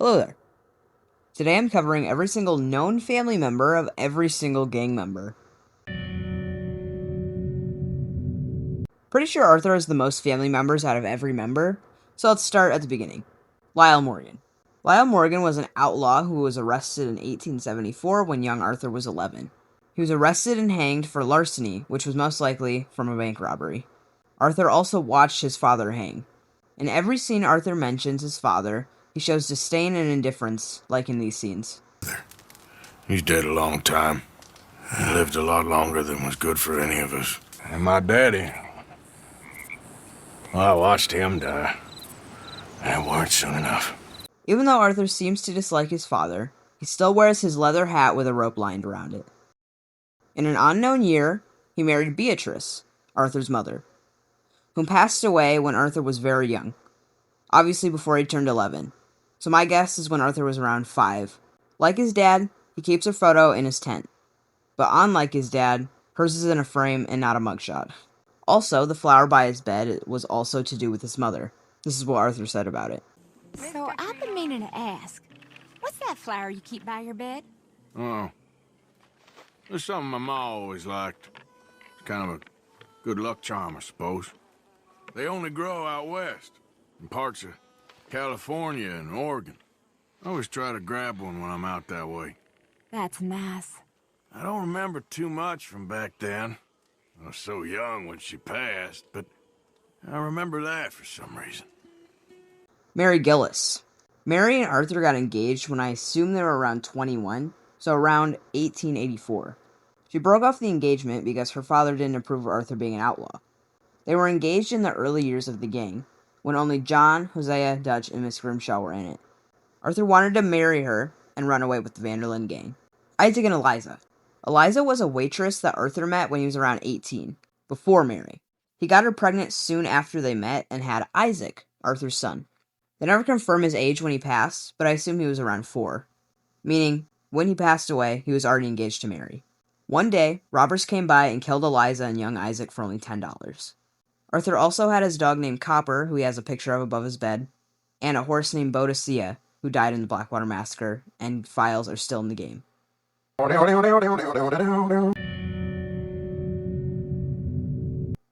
Hello there. Today I'm covering every single known family member of every single gang member. Pretty sure Arthur has the most family members out of every member, so let's start at the beginning. Lyle Morgan. Lyle Morgan was an outlaw who was arrested in 1874 when young Arthur was 11. He was arrested and hanged for larceny, which was most likely from a bank robbery. Arthur also watched his father hang. In every scene Arthur mentions his father, he shows disdain and indifference, like in these scenes. He's dead a long time. He lived a lot longer than was good for any of us. And my daddy, well, I watched him die. That weren't soon enough. Even though Arthur seems to dislike his father, he still wears his leather hat with a rope lined around it. In an unknown year, he married Beatrice, Arthur's mother, whom passed away when Arthur was very young, obviously before he turned 11. So my guess is when Arthur was around 5. Like his dad, he keeps a photo in his tent. But unlike his dad, hers is in a frame and not a mugshot. Also, the flower by his bed was also to do with his mother. This is what Arthur said about it. So I've been meaning to ask, what's that flower you keep by your bed? Oh. There's something my ma always liked. It's kind of a good luck charm, I suppose. They only grow out west, in parts of California and Oregon. I always try to grab one when I'm out that way. That's nice. I don't remember too much from back then. I was so young when she passed, but I remember that for some reason. Mary Gillis. Mary and Arthur got engaged when I assume they were around 21, so around 1884. She broke off the engagement because her father didn't approve of Arthur being an outlaw. They were engaged in the early years of the gang, when only John, Hosea, Dutch, and Miss Grimshaw were in it. Arthur wanted to marry her and run away with the Vanderlyn gang. Isaac and Eliza. Eliza was a waitress that Arthur met when he was around 18, before Mary. He got her pregnant soon after they met and had Isaac, Arthur's son. They never confirmed his age when he passed, but I assume he was around 4. Meaning, when he passed away, he was already engaged to Mary. One day, robbers came by and killed Eliza and young Isaac for only $10. Arthur also had his dog named Copper, who he has a picture of above his bed, and a horse named Boadicea, who died in the Blackwater Massacre, and files are still in the game.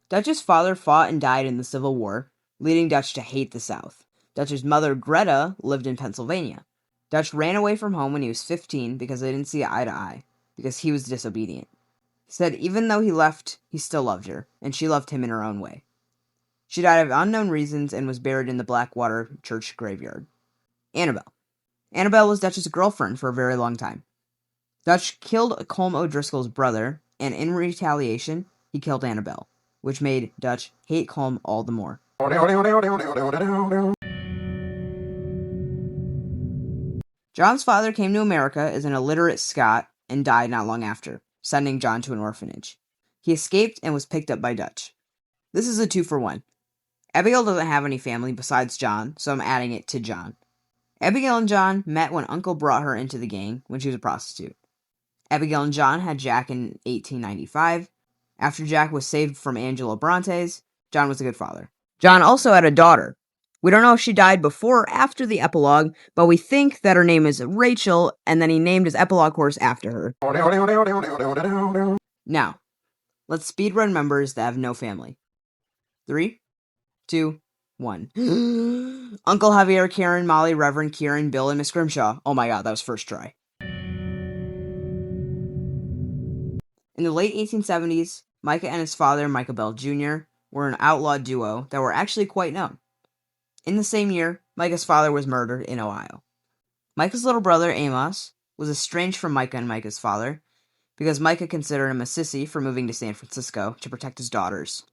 Dutch's father fought and died in the Civil War, leading Dutch to hate the South. Dutch's mother, Greta, lived in Pennsylvania. Dutch ran away from home when he was 15 because they didn't see eye to eye, because he was disobedient. He said even though he left, he still loved her, and she loved him in her own way. She died of unknown reasons and was buried in the Blackwater Church graveyard. Annabelle. Annabelle was Dutch's girlfriend for a very long time. Dutch killed Colm O'Driscoll's brother, and in retaliation, he killed Annabelle, which made Dutch hate Colm all the more. John's father came to America as an illiterate Scot and died not long after, sending John to an orphanage. He escaped and was picked up by Dutch. This is a 2-for-1. Abigail doesn't have any family besides John, so I'm adding it to John. Abigail and John met when Uncle brought her into the gang when she was a prostitute. Abigail and John had Jack in 1895. After Jack was saved from Angelo Bronte's, John was a good father. John also had a daughter. We don't know if she died before or after the epilogue, but we think that her name is Rachel, and then he named his epilogue horse after her. Now, let's speedrun members that have no family. 3, 2, 1. Uncle Javier, Karen, Molly, Reverend Kieran, Bill, and Miss Grimshaw. Oh my god, that was first try. In the late 1870s, Micah and his father, Micah Bell Jr., were an outlaw duo that were actually quite known. In the same year, Micah's father was murdered in Ohio. Micah's little brother, Amos, was estranged from Micah and Micah's father because Micah considered him a sissy for moving to San Francisco to protect his daughters.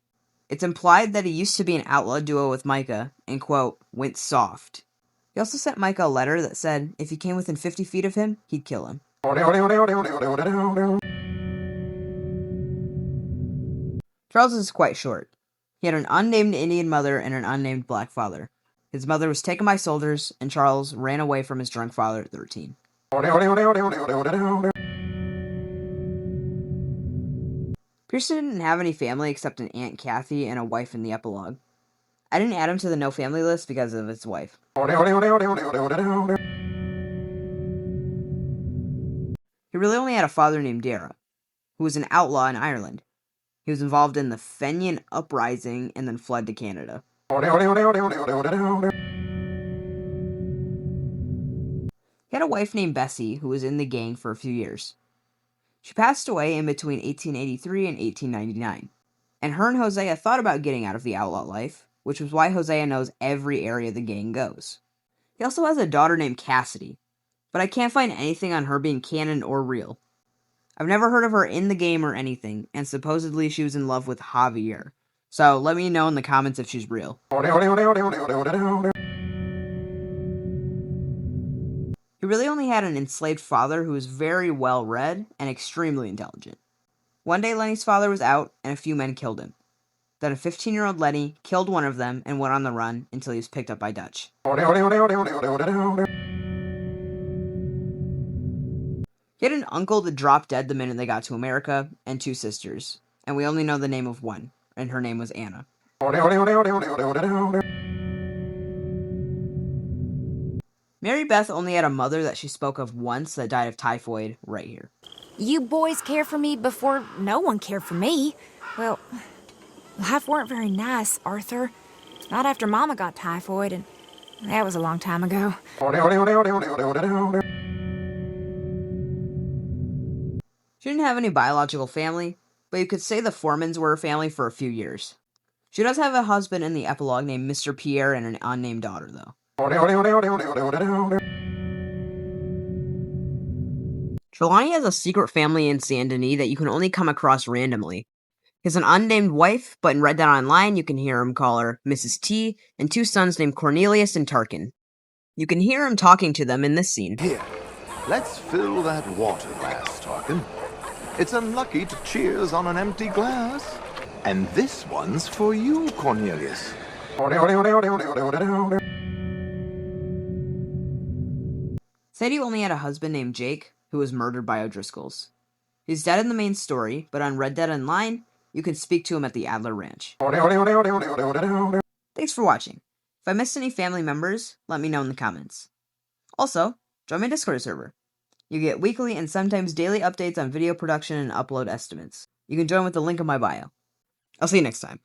It's implied that he used to be an outlaw duo with Micah and, quote, went soft. He also sent Micah a letter that said if he came within 50 feet of him, he'd kill him. Charles is quite short. He had an unnamed Indian mother and an unnamed black father. His mother was taken by soldiers, and Charles ran away from his drunk father at 13. Pearson didn't have any family except an Aunt Kathy and a wife in the epilogue. I didn't add him to the no family list because of his wife. He really only had a father named Dara, who was an outlaw in Ireland. He was involved in the Fenian Uprising and then fled to Canada. He had a wife named Bessie who was in the gang for a few years. She passed away in between 1883 and 1899, and her and Hosea thought about getting out of the outlaw life, which was why Hosea knows every area the gang goes. He also has a daughter named Cassidy, but I can't find anything on her being canon or real. I've never heard of her in the game or anything, and supposedly she was in love with Javier. So let me know in the comments if she's real. He really only had an enslaved father who was very well read and extremely intelligent. One day Lenny's father was out and a few men killed him. Then a 15-year-old Lenny killed one of them and went on the run until he was picked up by Dutch. He had an uncle that dropped dead the minute they got to America, and 2 sisters, and we only know the name of one, and her name was Anna. Mary-Beth only had a mother that she spoke of once that died of typhoid right here. You boys cared for me before no one cared for me. Well, life weren't very nice, Arthur. Not after Mama got typhoid, and that was a long time ago. She didn't have any biological family, but you could say the Formans were her family for a few years. She does have a husband in the epilogue named Mr. Pierre and an unnamed daughter, though. Trelawney has a secret family in Saint Denis that you can only come across randomly. He has an unnamed wife, but in Red Dead Online you can hear him call her Mrs. T, and 2 sons named Cornelius and Tarkin. You can hear him talking to them in this scene. Here, let's fill that water glass, Tarkin. It's unlucky to cheers on an empty glass. And this one's for you, Cornelius. Sadie only had a husband named Jake, who was murdered by O'Driscolls. He's dead in the main story, but on Red Dead Online, you can speak to him at the Adler Ranch. Thanks for watching. If I missed any family members, let me know in the comments. Also, join my Discord server. You get weekly and sometimes daily updates on video production and upload estimates. You can join with the link in my bio. I'll see you next time.